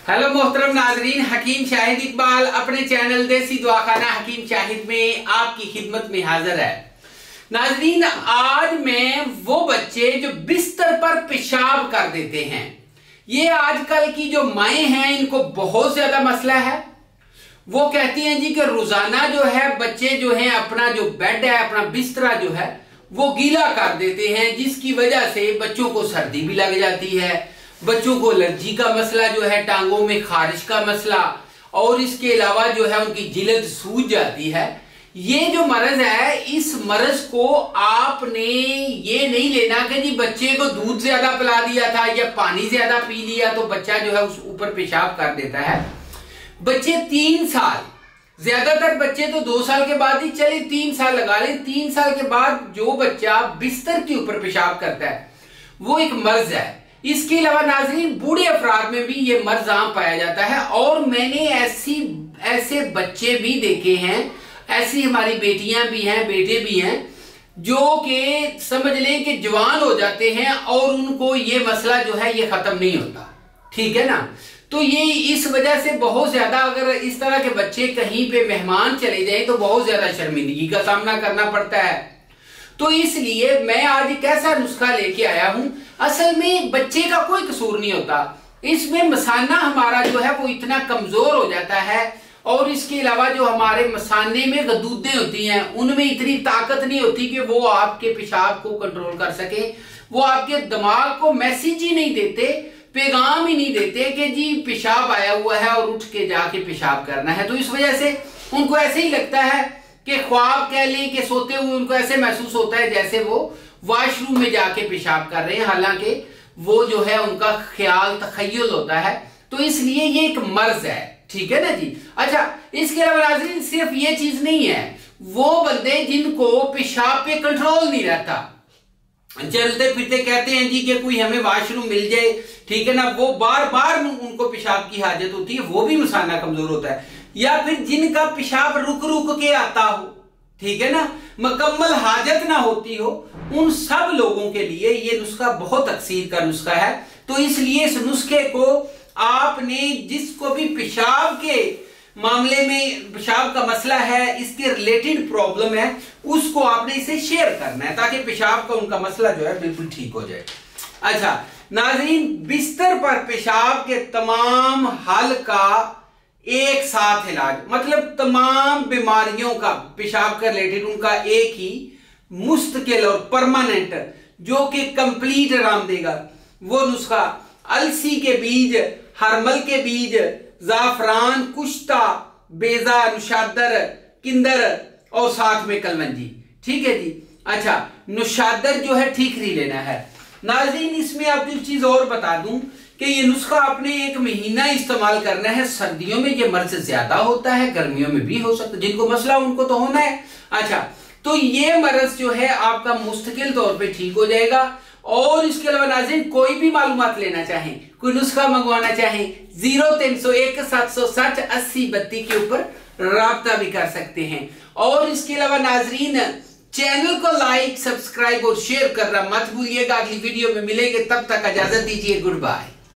Hello मोहतरम नाजरीन, हकीम शाहिद इकबाल अपने चैनल देसी दुआखाना हकीम शाहिद में आपकी खिदमत में हाजिर है। नाजरीन, आज मैं वो बच्चे जो बिस्तर पर पेशाब कर देते हैं, ये आजकल की जो माएँ हैं इनको बहुत ज्यादा मसला है। वो कहती हैं जी कि रोजाना जो है बच्चे जो हैं अपना जो बेड है, अपना बिस्तरा जो है वो गीला कर देते हैं, जिसकी वजह से बच्चों को सर्दी भी लग जाती है, बच्चों को एलर्जी का मसला जो है, टांगों में खारिश का मसला, और इसके अलावा जो है उनकी जिल्द सूज जाती है। ये जो मर्ज है, इस मर्ज को आपने ये नहीं लेना कि जी बच्चे को दूध ज्यादा पिला दिया था या पानी ज्यादा पी लिया तो बच्चा जो है उस ऊपर पेशाब कर देता है। बच्चे 3 साल, ज्यादातर बच्चे तो 2 साल के बाद ही, चले 3 साल लगा ले, 3 साल के बाद जो बच्चा बिस्तर के ऊपर पेशाब करता है वो एक मर्ज है। इसके अलावा नाजरीन, बूढ़े अफराद में भी ये मर्ज आम पाया जाता है, और मैंने ऐसे बच्चे भी देखे हैं, ऐसी हमारी बेटियां भी हैं, बेटे भी हैं, जो कि समझ लें कि जवान हो जाते हैं और उनको ये मसला जो है ये खत्म नहीं होता। ठीक है ना। तो ये इस वजह से बहुत ज्यादा, अगर इस तरह के बच्चे कहीं पे मेहमान चले जाएं तो बहुत ज्यादा शर्मिंदगी का सामना करना पड़ता है। तो इसलिए मैं आज एक ऐसा नुस्खा लेके आया हूं। असल में बच्चे का कोई कसूर नहीं होता, इसमें मसाना हमारा जो है वो इतना कमजोर हो जाता है, और इसके अलावा जो हमारे मसाने में गदूदें होती हैं उनमें इतनी ताकत नहीं होती कि वो आपके पेशाब को कंट्रोल कर सके। वो आपके दिमाग को मैसेज ही नहीं देते, पैगाम ही नहीं देते कि जी पेशाब आया हुआ है और उठ के जाके पेशाब करना है। तो इस वजह से उनको ऐसे ही लगता है कि ख्वाब कह लें कि सोते हुए उनको ऐसे महसूस होता है जैसे वो वॉशरूम में जाके पेशाब कर रहे हैं, हालांकि वो जो है उनका ख्याल तखय्युल होता है। तो इसलिए ये एक मर्ज है। ठीक है ना जी। अच्छा, इसके अलावा नाज़रीन सिर्फ ये चीज नहीं है, वो बंदे जिनको पेशाब पे कंट्रोल नहीं रहता, चलते फिरते कहते हैं जी कि कोई हमें वॉशरूम मिल जाए, ठीक है ना, वो बार बार उनको पेशाब की हाजत होती है, वो भी मसाना कमजोर होता है। या फिर जिनका पेशाब रुक रुक के आता हो, ठीक है ना, मुकम्मल हाजत ना होती हो, उन सब लोगों के लिए ये नुस्खा बहुत तकसीर का नुस्खा है। तो इसलिए इस नुस्खे को आपने, जिसको भी पेशाब के मामले में, पेशाब का मसला है, इसके रिलेटेड प्रॉब्लम है, उसको आपने इसे शेयर करना है ताकि पेशाब का उनका मसला जो है बिल्कुल ठीक हो जाए। अच्छा नाज़रीन, बिस्तर पर पेशाब के तमाम हल का एक साथ इलाज, मतलब तमाम बीमारियों का पेशाब का रिलेटेड उनका एक ही मुस्तकिल और परमानेंट जो कि कंप्लीट आराम देगा, वो नुस्खा अलसी के बीज, हरमल के बीज, जाफरान, कुश्ता, बेजा, नुशादर, किंदर और साथ में कलमंजी। ठीक है जी। अच्छा, नुशादर जो है ठीक नहीं लेना है नाज़रीन। इसमें आपको एक चीज और बता दूं कि ये नुस्खा आपने 1 महीना इस्तेमाल करना है। सर्दियों में ये मर्ज ज्यादा होता है, गर्मियों में भी हो सकता है, जिनको मसला उनको तो होना है। अच्छा, तो ये मर्ज जो है आपका मुस्तकिल तौर पे ठीक हो जाएगा। और इसके अलावा नाज़रीन, कोई भी मालूमात लेना चाहें, कोई नुस्खा मंगवाना चाहें, 0301 760 80 32 के ऊपर राब्ता भी कर सकते हैं। और इसके अलावा नाज़रीन, चैनल को लाइक, सब्सक्राइब और शेयर करना मत भूलिएगा। अगली वीडियो में मिलेंगे, तब तक इजाजत दीजिए। Good bye.